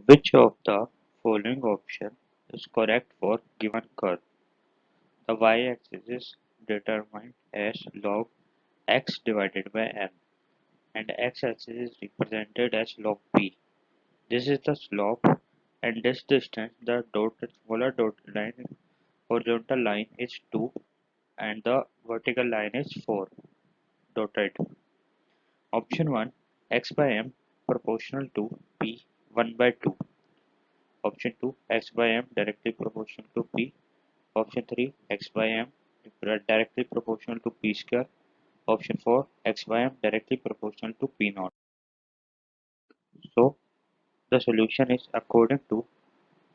Which of the following option is correct for given curve? The y-axis is determined as log x divided by m, and x-axis is represented as log p. This is the slope, and this distance, the smaller dotted line, horizontal line is 2, and the vertical line is 4 dotted. Option 1, x by m proportional to p 1 by 2. Option 2, x by m directly proportional to p. Option 3, x by m directly proportional to p square. Option 4, x by m directly proportional to p naught. So the solution is according to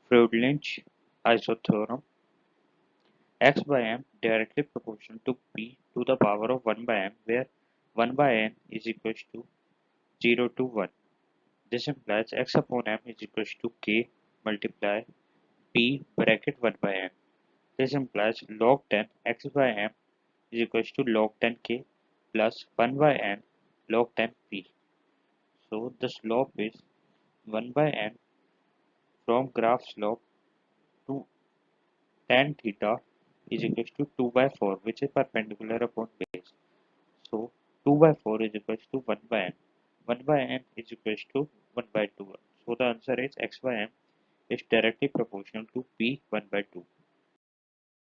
Freud-Lynch isotherm, x by m directly proportional to p to the power of 1 by m, where 1 by n is equals to 0 to 1. This implies x upon m is equals to k multiply p bracket 1 by n. This implies log 10 x by m is equals to log 10 k plus 1 by n log 10 p. So the slope is 1 by n from graph slope to tan theta is equals to 2 by 4, which is perpendicular upon base. So 2 by 4 is equals to 1 by n. 1 by n is equals to 1 by 2. So the answer is x by m is directly proportional to p 1 by 2.